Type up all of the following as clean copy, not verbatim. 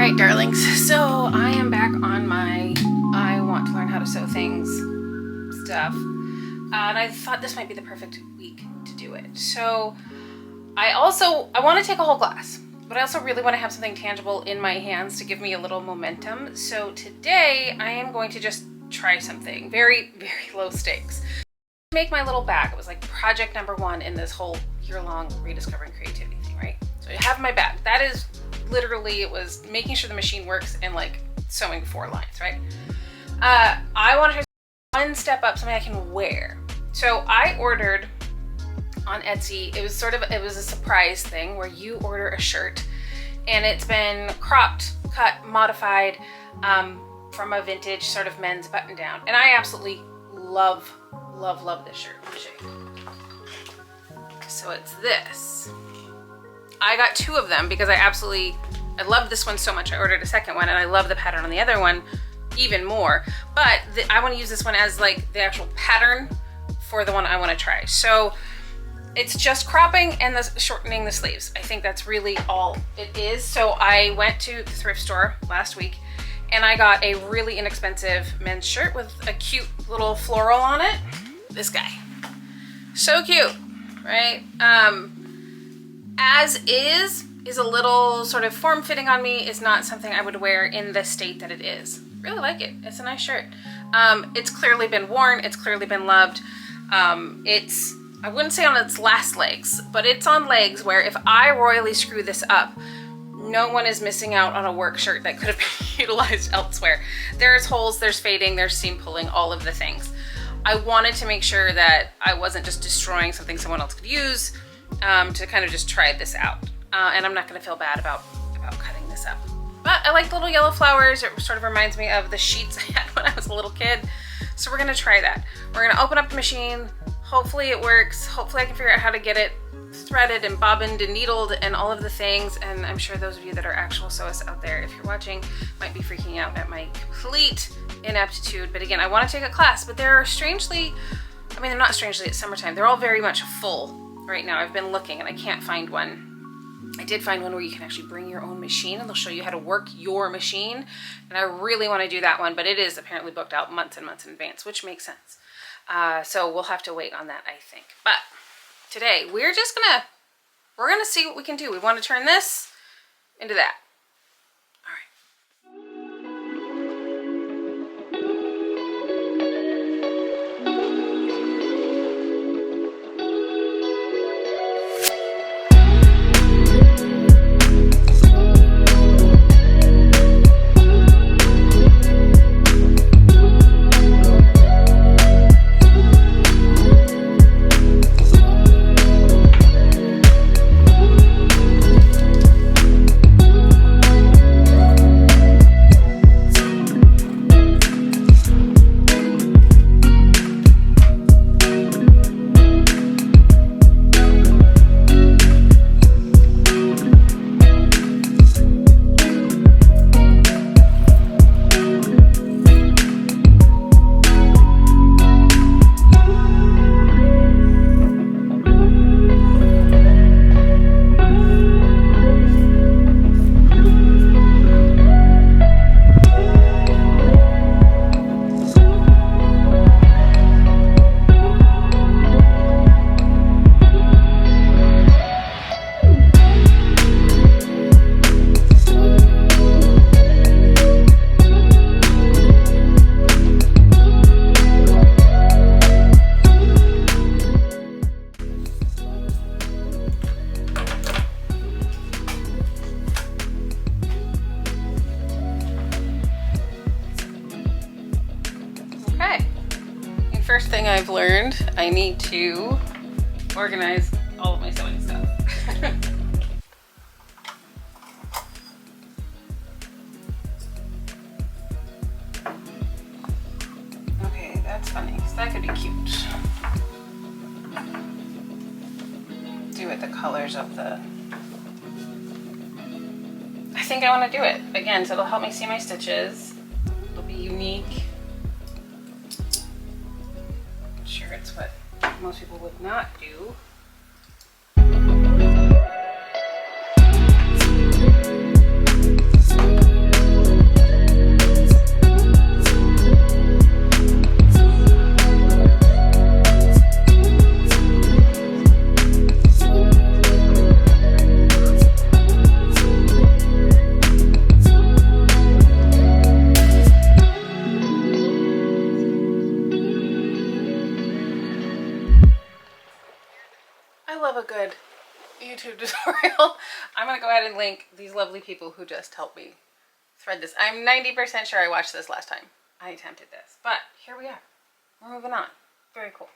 Alright, darlings, so I am back on my I want to learn how to sew things stuff, and I thought this might be the perfect week to do it. So I want to take a whole class, but I also really want to have something tangible in my hands to give me a little momentum. So today I am going to just try something very, very low stakes. Make my little bag. It was like project number 1 in this whole year-long rediscovering creativity thing, right? So I have my bag. That is literally, it was making sure the machine works and like sewing 4 lines, right? I want to try one step up, something I can wear. So I ordered on Etsy. It was a surprise thing where you order a shirt and it's been cropped, cut, modified from a vintage sort of men's button down. And I absolutely love this shirt. Let me show you. So it's this. I got 2 of them because I love this one so much. I ordered a second one and I love the pattern on the other one even more. But I want to use this one as like the actual pattern for the one I want to try. So it's just cropping and shortening the sleeves. I think that's really all it is. So I went to the thrift store last week and I got a really inexpensive men's shirt with a cute little floral on it. This guy. So cute, right? As is a little sort of form-fitting on me. Is not something I would wear in the state that it is. Really like it. It's a nice shirt. It's clearly been worn. It's clearly been loved. It's, I wouldn't say on its last legs, but it's on legs where if I royally screw this up, no one is missing out on a work shirt that could have been utilized elsewhere. There's holes, there's fading, there's seam pulling, all of the things. I wanted to make sure that I wasn't just destroying something someone else could use, to kind of just try this out. And I'm not going to feel bad about cutting this up. But I like the little yellow flowers. It sort of reminds me of the sheets I had when I was a little kid. So we're going to try that. We're going to open up the machine. Hopefully it works. Hopefully I can figure out how to get it threaded and bobbined and needled and all of the things. And I'm sure those of you that are actual sewists out there, if you're watching, might be freaking out at my complete ineptitude. But again, I want to take a class, but they're strangely, I mean, they're not strangely, it's summertime. They're all very much full right now. I've been looking and I can't find one. I did find one where you can actually bring your own machine and they'll show you how to work your machine. And I really want to do that one, but it is apparently booked out months and months in advance, which makes sense. So we'll have to wait on that, I think. But today we're gonna see what we can do. We want to turn this into that. All right. First thing I've learned, I need to organize all of my sewing stuff. Okay, that's funny, because that could be cute. Do it the colors of the... I think I want to do it again, so it'll help me see my stitches. It'll be unique. Sure, it's what most people would not do. tutorial. I'm going to go ahead and link these lovely people who just helped me thread this. I'm 90% sure I watched this last time I attempted this, but here we are. We're moving on. Very cool.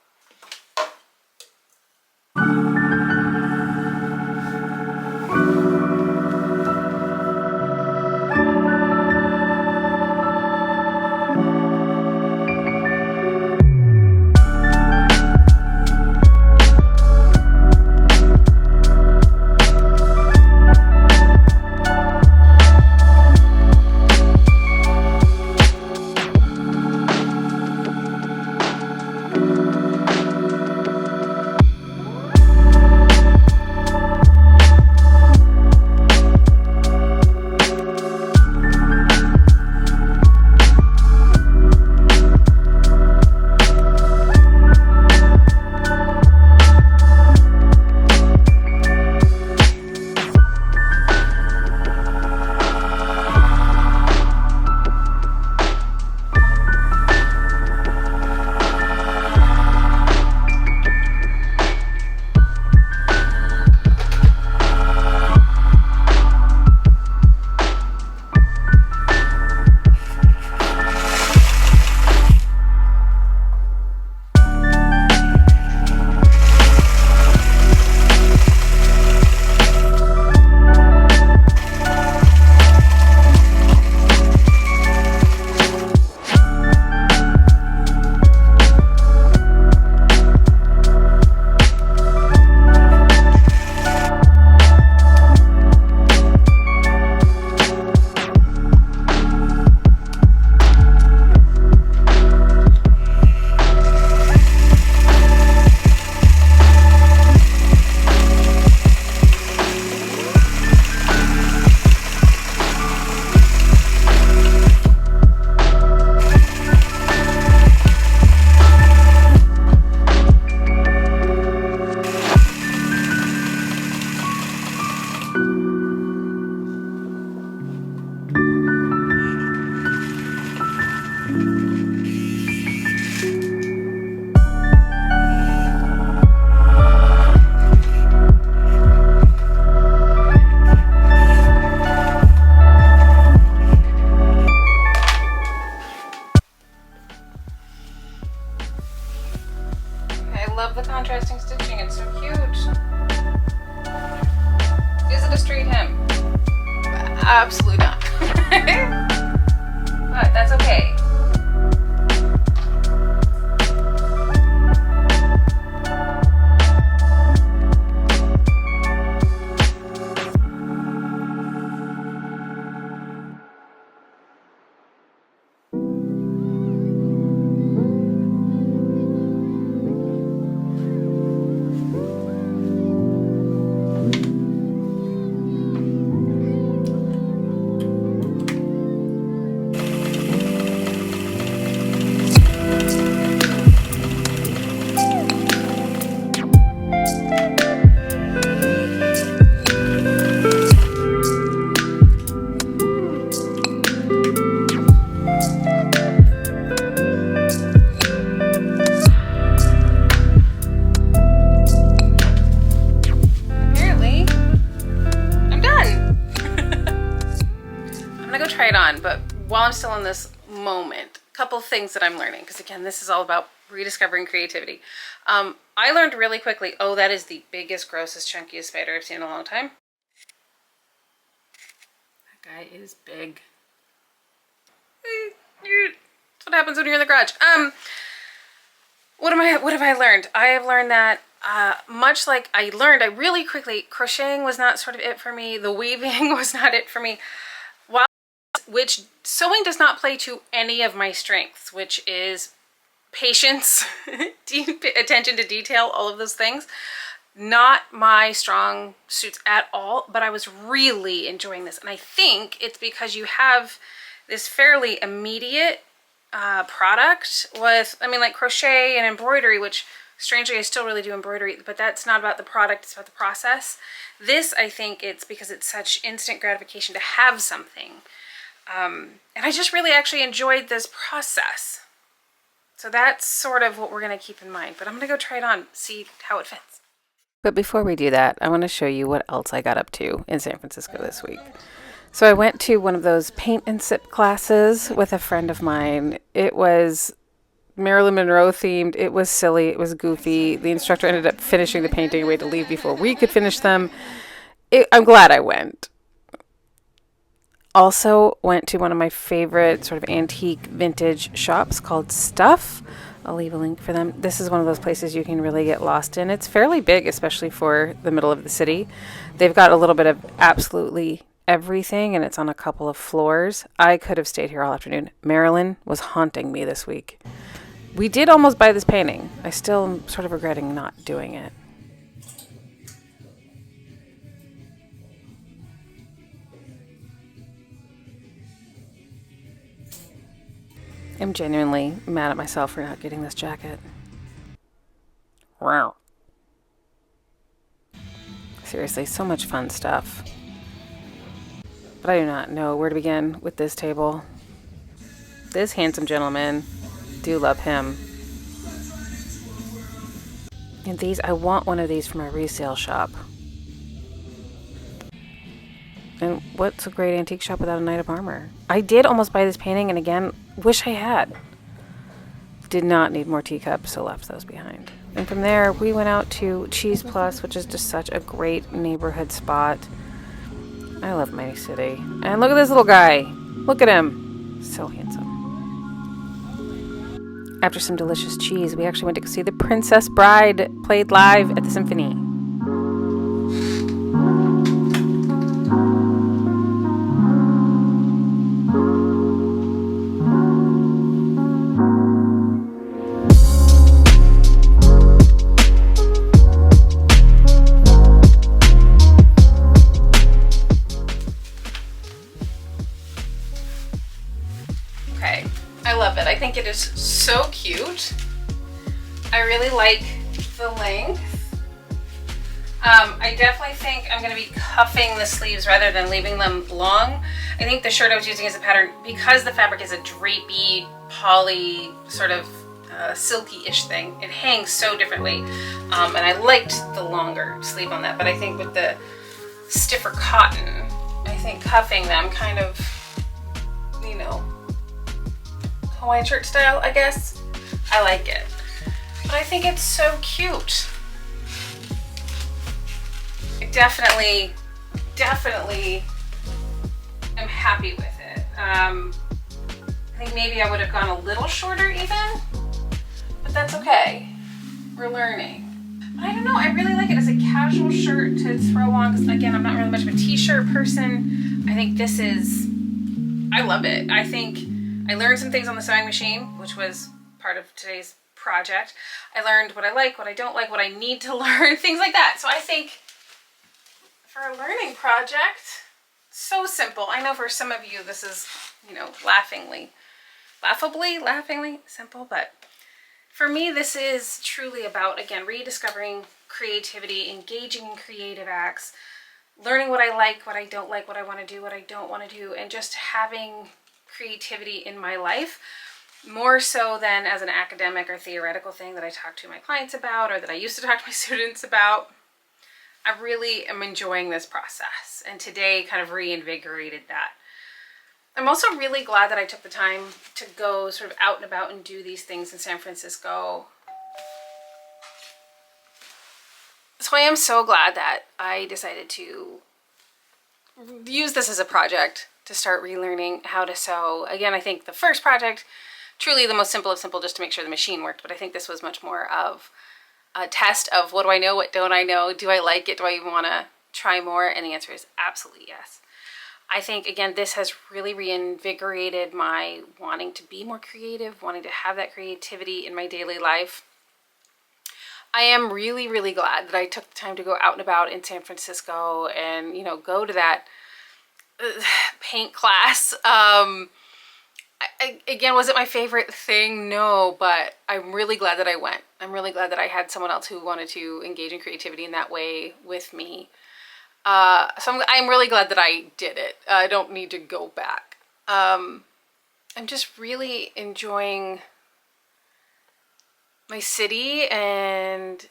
I love the contrasting stitching, it's so cute. Is it a straight hem? Absolutely not. But that's okay. But while I'm still in this moment, a couple of things that I'm learning, because again, this is all about rediscovering creativity. I learned really quickly, oh, that is the biggest, grossest, chunkiest spider I've seen in a long time. That guy is big. That's what happens when you're in the garage. What have I learned? I have learned that much like I really quickly, crocheting was not sort of it for me. The weaving was not it for me. Which sewing does not play to any of my strengths, which is patience, attention to detail, all of those things. Not my strong suits at all, but I was really enjoying this. And I think it's because you have this fairly immediate product with, I mean, like crochet and embroidery, which strangely I still really do embroidery, but that's not about the product, it's about the process. This, I think it's because it's such instant gratification to have something. And I just really actually enjoyed this process. So that's sort of what we're going to keep in mind. But I'm going to go try it on, see how it fits. But before we do that, I want to show you what else I got up to in San Francisco this week. So I went to one of those paint and sip classes with a friend of mine. It was Marilyn Monroe themed. It was silly. It was goofy. The instructor ended up finishing the painting away to leave before we could finish them. I'm glad I went. Also went to one of my favorite sort of antique vintage shops called Stuff. I'll leave a link for them. This is one of those places you can really get lost in. It's fairly big, especially for the middle of the city. They've got a little bit of absolutely everything, and it's on a couple of floors. I could have stayed here all afternoon. Marilyn was haunting me this week. We did almost buy this painting. I still am sort of regretting not doing it. I'm genuinely mad at myself for not getting this jacket. Wow. Seriously, so much fun stuff. But I do not know where to begin with this table. This handsome gentleman, do love him. And these, I want one of these for my resale shop. And what's a great antique shop without a knight of armor? I did almost buy this painting, and again, wish I had. Did not need more teacups, so left those behind. And from there, we went out to Cheese Plus, which is just such a great neighborhood spot. I love my city. And look at this little guy. Look at him. So handsome. After some delicious cheese, we actually went to go see The Princess Bride played live at the Symphony. Okay, I love it. I think it is so cute. I really like the length. I definitely think I'm going to be cuffing the sleeves rather than leaving them long. I think the shirt I was using as a pattern, because the fabric is a drapey, poly, sort of silky-ish thing, it hangs so differently. And I liked the longer sleeve on that, but I think with the stiffer cotton, I think cuffing them kind of, you know, Hawaiian shirt style, I guess. I like it. But I think it's so cute. I definitely am happy with it. I think maybe I would have gone a little shorter even, but that's okay. We're learning. But I don't know, I really like it as a casual shirt to throw on, because again, I'm not really much of a t-shirt person. I think this is, I love it. I think I learned some things on the sewing machine, which was part of today's project. I learned what I like, what I don't like, what I need to learn, things like that. So I think for a learning project, so simple. I know for some of you this is, you know, laughably simple, but for me this is truly about, again, rediscovering creativity, engaging in creative acts, learning what I like, what I don't like, what I want to do, what I don't want to do, and just having creativity in my life, more so than as an academic or theoretical thing that I talk to my clients about or that I used to talk to my students about. I really am enjoying this process, and today kind of reinvigorated that. I'm also really glad that I took the time to go sort of out and about and do these things in San Francisco. So I am so glad that I decided to use this as a project to start relearning how to sew. Again, I think the first project, truly the most simple of simple, just to make sure the machine worked, but I think this was much more of a test of what do I know, what don't I know, do I like it, do I even want to try more? And the answer is absolutely yes. I think, again, this has really reinvigorated my wanting to be more creative, wanting to have that creativity in my daily life. I am really, really glad that I took the time to go out and about in San Francisco and, you know, go to that paint class. Again, was it my favorite thing? No, but I'm really glad that I went. I'm really glad that I had someone else who wanted to engage in creativity in that way with me. So I'm really glad that I did it. I don't need to go back. I'm just really enjoying my city and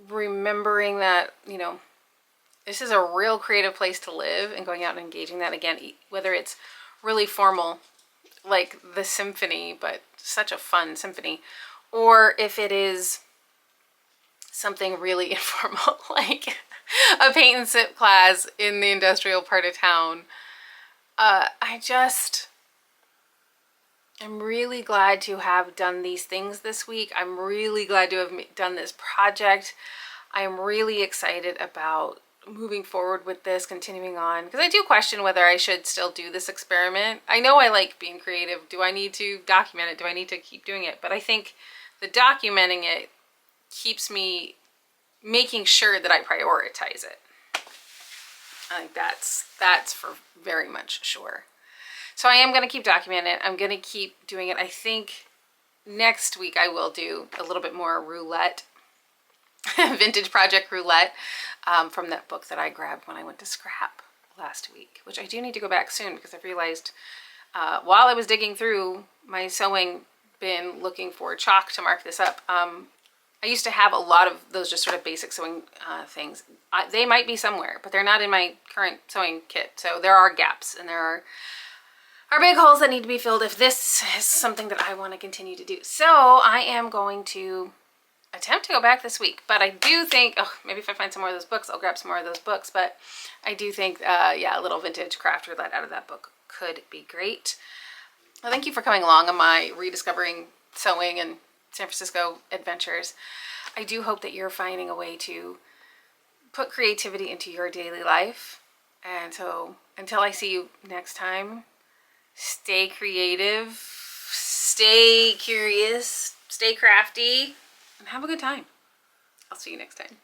remembering that, you know, this is a real creative place to live, and going out and engaging that again, whether it's really formal, like the symphony, but such a fun symphony, or if it is something really informal, like a paint and sip class in the industrial part of town. I'm really glad to have done these things this week. I'm really glad to have done this project. I'm really excited about moving forward with this, continuing on, because I do question whether I should still do this experiment. I know I like being creative. Do I need to document it? Do I need to keep doing it? But I think the documenting it keeps me making sure that I prioritize it. I think that's for very much sure. So I am going to keep documenting it. I'm going to keep doing it. I think next week I will do a little bit more roulette, vintage project roulette, from that book that I grabbed when I went to scrap last week, which I do need to go back soon, because I've realized while I was digging through my sewing bin looking for chalk to mark this up, I used to have a lot of those just sort of basic sewing things. They might be somewhere, but they're not in my current sewing kit. So there are gaps, and there are big holes that need to be filled if this is something that I want to continue to do. So I am going to attempt to go back this week, but I do think, oh, maybe if I find some more of those books, I'll grab some more of those books. But I do think, yeah, a little vintage craft roulette out of that book could be great. Well, thank you for coming along on my rediscovering sewing and San Francisco adventures. I do hope that you're finding a way to put creativity into your daily life. And so until I see you next time, stay creative, stay curious, stay crafty, and have a good time. I'll see you next time.